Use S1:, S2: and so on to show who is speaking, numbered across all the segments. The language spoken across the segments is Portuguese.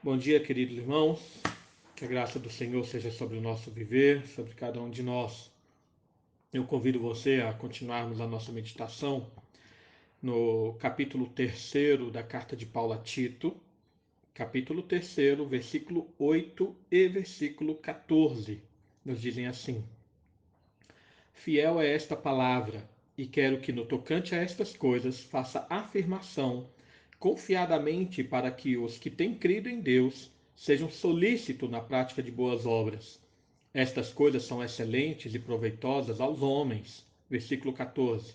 S1: Bom dia, queridos irmãos. Que a graça do Senhor seja sobre o nosso viver, sobre cada um de nós. Eu convido você a continuarmos a nossa meditação no capítulo 3 da carta de Paulo a Tito, capítulo 3, versículo 8 e versículo 14. Nos dizem assim: Fiel é esta palavra, e quero que no tocante a estas coisas faça afirmação confiadamente para que os que têm crido em Deus sejam solícitos na prática de boas obras. Estas coisas são excelentes e proveitosas aos homens. Versículo 14.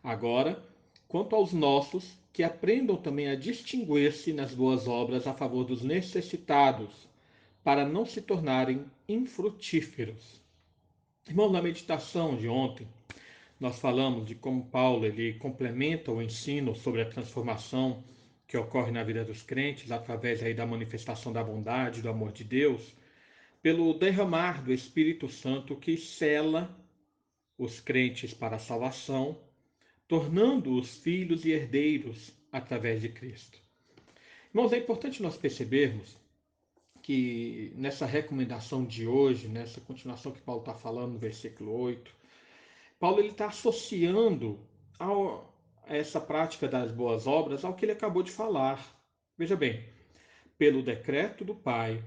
S1: Agora, quanto aos nossos, que aprendam também a distinguir-se nas boas obras a favor dos necessitados, para não se tornarem infrutíferos. Irmão, na meditação de ontem, nós falamos de como Paulo ele complementa o ensino sobre a transformação que ocorre na vida dos crentes através aí da manifestação da bondade, do amor de Deus, pelo derramar do Espírito Santo que sela os crentes para a salvação, tornando-os filhos e herdeiros através de Cristo. Irmãos, é importante nós percebermos que nessa recomendação de hoje, nessa continuação que Paulo está falando no versículo 8, Paulo está associando a essa prática das boas obras ao que ele acabou de falar. Veja bem, pelo decreto do Pai,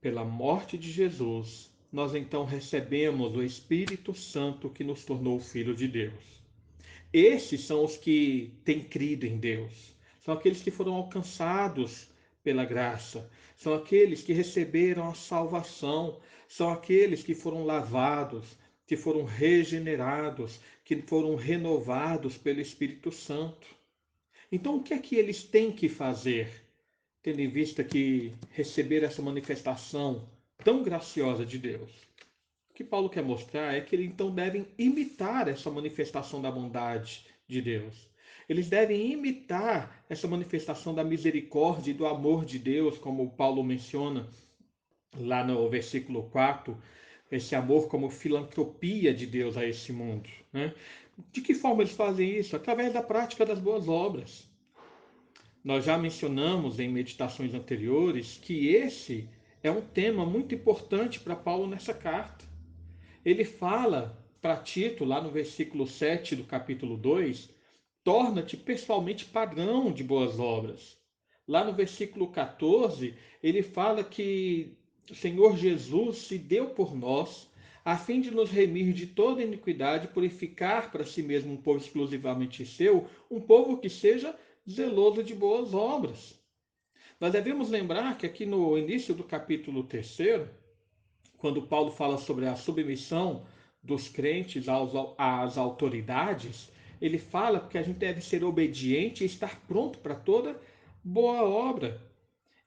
S1: pela morte de Jesus, nós então recebemos o Espírito Santo que nos tornou filho de Deus. Esses são os que têm crido em Deus. São aqueles que foram alcançados pela graça. São aqueles que receberam a salvação. São aqueles que foram lavados, que foram regenerados, que foram renovados pelo Espírito Santo. Então, o que é que eles têm que fazer, tendo em vista que receber essa manifestação tão graciosa de Deus? O que Paulo quer mostrar é que eles então devem imitar essa manifestação da bondade de Deus. Eles devem imitar essa manifestação da misericórdia e do amor de Deus, como Paulo menciona lá no versículo 4, esse amor como filantropia de Deus a esse mundo. Né? De que forma eles fazem isso? Através da prática das boas obras. Nós já mencionamos em meditações anteriores que esse é um tema muito importante para Paulo nessa carta. Ele fala para Tito, lá no versículo 7 do capítulo 2, torna-te pessoalmente padrão de boas obras. Lá no versículo 14, ele fala que o Senhor Jesus se deu por nós, a fim de nos remir de toda iniquidade e purificar para si mesmo um povo exclusivamente seu, um povo que seja zeloso de boas obras. Nós devemos lembrar que aqui no início do capítulo 3, quando Paulo fala sobre a submissão dos crentes às autoridades, ele fala que a gente deve ser obediente e estar pronto para toda boa obra.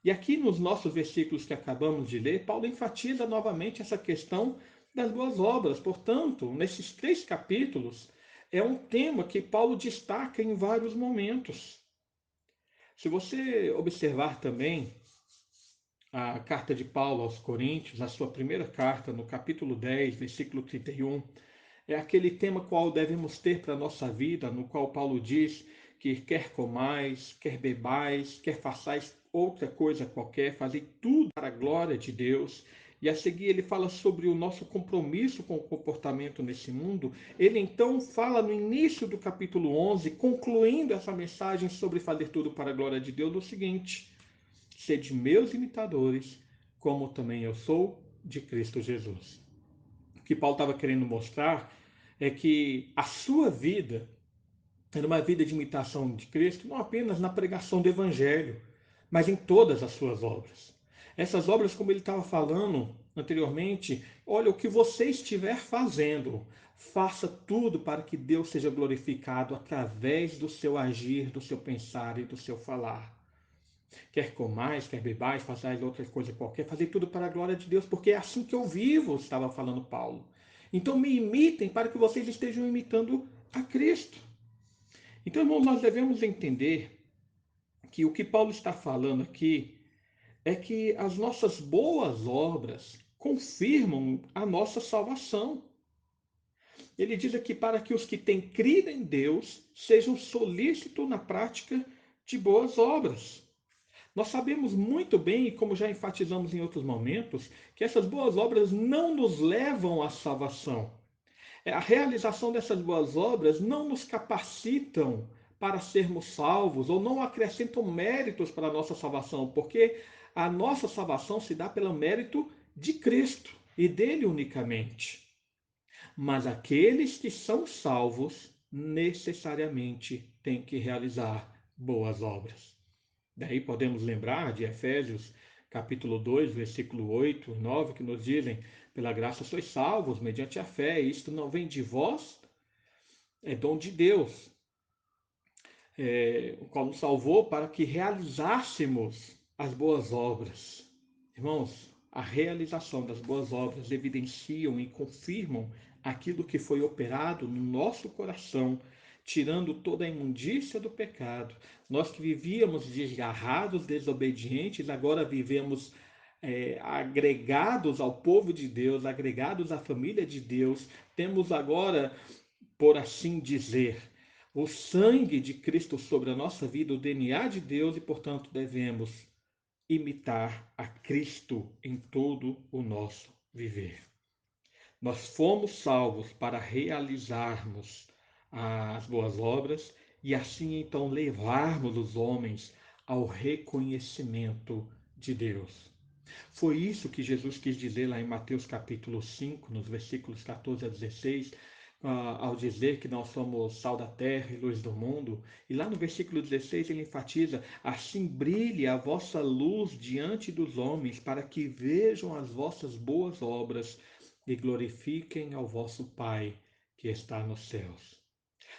S1: E aqui nos nossos versículos que acabamos de ler, Paulo enfatiza novamente essa questão das boas obras. Portanto, nesses 3 capítulos, é um tema que Paulo destaca em vários momentos. Se você observar também a carta de Paulo aos Coríntios, a sua primeira carta, no capítulo 10, versículo 31, é aquele tema qual devemos ter para a nossa vida, no qual Paulo diz que quer comais, quer bebais, quer façais outra coisa qualquer, fazei tudo para a glória de Deus. E a seguir ele fala sobre o nosso compromisso com o comportamento nesse mundo. Ele então fala no início do capítulo 11, concluindo essa mensagem sobre fazer tudo para a glória de Deus, o seguinte: sede meus imitadores, como também eu sou de Cristo Jesus. O que Paulo estava querendo mostrar é que a sua vida era uma vida de imitação de Cristo, não apenas na pregação do Evangelho, mas em todas as suas obras. Essas obras, como ele estava falando anteriormente, olha, o que você estiver fazendo, faça tudo para que Deus seja glorificado através do seu agir, do seu pensar e do seu falar. Quer comais, quer bebais, façais outra coisa qualquer, fazei tudo para a glória de Deus, porque é assim que eu vivo, estava falando Paulo. Então me imitem para que vocês estejam imitando a Cristo. Então, irmãos, nós devemos entender que o que Paulo está falando aqui é que as nossas boas obras confirmam a nossa salvação. Ele diz aqui para que os que têm crido em Deus sejam solícitos na prática de boas obras. Nós sabemos muito bem, e como já enfatizamos em outros momentos, que essas boas obras não nos levam à salvação. A realização dessas boas obras não nos capacitam para sermos salvos ou não acrescentam méritos para a nossa salvação, porque a nossa salvação se dá pelo mérito de Cristo e dele unicamente. Mas aqueles que são salvos necessariamente têm que realizar boas obras. Daí podemos lembrar de Efésios capítulo 2, versículo 8, 9, que nos dizem: pela graça sois salvos mediante a fé, e isto não vem de vós, é dom de Deus, o qual nos salvou para que realizássemos as boas obras. Irmãos, a realização das boas obras evidenciam e confirmam aquilo que foi operado no nosso coração, tirando toda a imundícia do pecado. Nós que vivíamos desgarrados, desobedientes, agora vivemos agregados ao povo de Deus, agregados à família de Deus. Temos agora, por assim dizer, o sangue de Cristo sobre a nossa vida, o DNA de Deus, e portanto devemos imitar a Cristo em todo o nosso viver. Nós fomos salvos para realizarmos as boas obras e assim então levarmos os homens ao reconhecimento de Deus. Foi isso que Jesus quis dizer lá em Mateus capítulo 5, nos versículos 14 a 16, ao dizer que nós somos sal da terra e luz do mundo. E lá no versículo 16 ele enfatiza: assim brilhe a vossa luz diante dos homens, para que vejam as vossas boas obras e glorifiquem ao vosso Pai que está nos céus.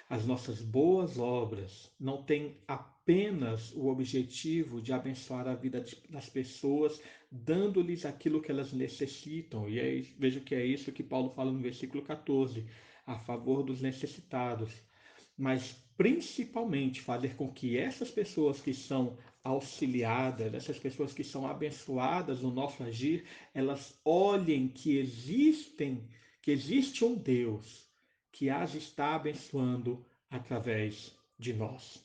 S1: As nossas boas obras não têm apenas o objetivo de abençoar a vida das pessoas, dando-lhes aquilo que elas necessitam. E vejo que é isso que Paulo fala no versículo 14, a favor dos necessitados. Mas principalmente fazer com que essas pessoas que são auxiliadas, essas pessoas que são abençoadas no nosso agir, elas olhem que existe um Deus que as está abençoando através de nós.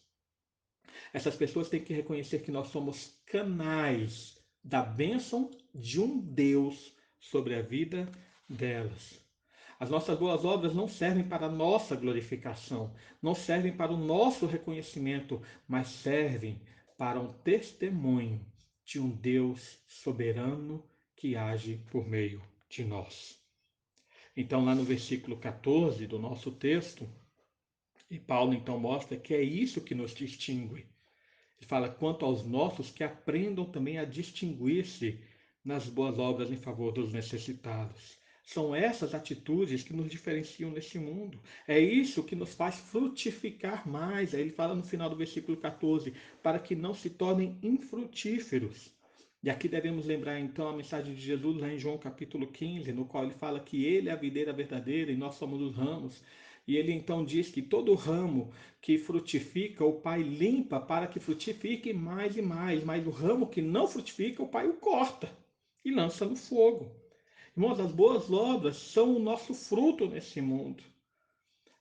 S1: Essas pessoas têm que reconhecer que nós somos canais da bênção de um Deus sobre a vida delas. As nossas boas obras não servem para a nossa glorificação, não servem para o nosso reconhecimento, mas servem para um testemunho de um Deus soberano que age por meio de nós. Então, lá no versículo 14 do nosso texto, e Paulo então mostra que é isso que nos distingue. Ele fala: quanto aos nossos, que aprendam também a distinguir-se nas boas obras em favor dos necessitados. São essas atitudes que nos diferenciam nesse mundo. É isso que nos faz frutificar mais. Aí ele fala no final do versículo 14: para que não se tornem infrutíferos. E aqui devemos lembrar então a mensagem de Jesus lá em João capítulo 15, no qual ele fala que ele é a videira verdadeira e nós somos os ramos. E ele então diz que todo ramo que frutifica, o Pai limpa para que frutifique mais e mais, mas o ramo que não frutifica, o Pai o corta e lança no fogo. Irmãos, as boas obras são o nosso fruto nesse mundo.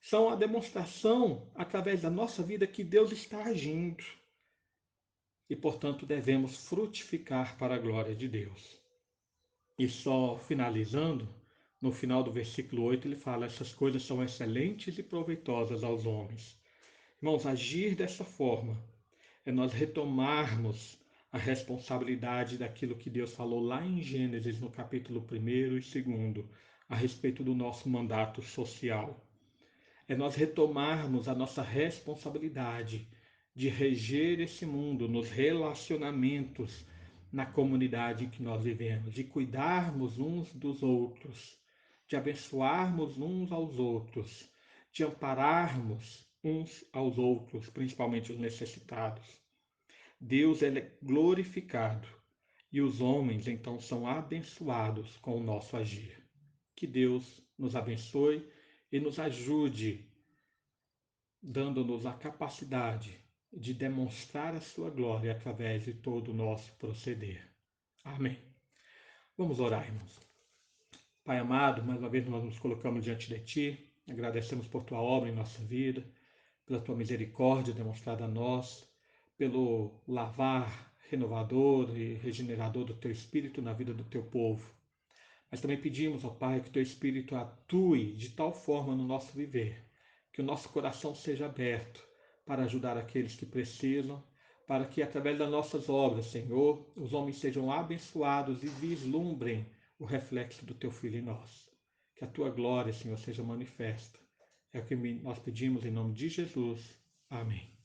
S1: São a demonstração, através da nossa vida, que Deus está agindo. E, portanto, devemos frutificar para a glória de Deus. E só finalizando, no final do versículo 8, ele fala: essas coisas são excelentes e proveitosas aos homens. Irmãos, agir dessa forma é nós retomarmos a responsabilidade daquilo que Deus falou lá em Gênesis, no capítulo 1 e 2, a respeito do nosso mandato social. É nós retomarmos a nossa responsabilidade de reger esse mundo nos relacionamentos na comunidade em que nós vivemos, de cuidarmos uns dos outros, de abençoarmos uns aos outros, de ampararmos uns aos outros, principalmente os necessitados. Deus é glorificado e os homens então são abençoados com o nosso agir. Que Deus nos abençoe e nos ajude, dando-nos a capacidade de demonstrar a sua glória através de todo o nosso proceder. Amém. Vamos orar, irmãos. Pai amado, mais uma vez nós nos colocamos diante de Ti, agradecemos por Tua obra em nossa vida, pela Tua misericórdia demonstrada a nós, pelo lavar, renovador e regenerador do teu Espírito na vida do teu povo. Mas também pedimos, ó Pai, que o teu Espírito atue de tal forma no nosso viver, que o nosso coração seja aberto para ajudar aqueles que precisam, para que através das nossas obras, Senhor, os homens sejam abençoados e vislumbrem o reflexo do teu Filho em nós. Que a tua glória, Senhor, seja manifesta. É o que nós pedimos em nome de Jesus. Amém.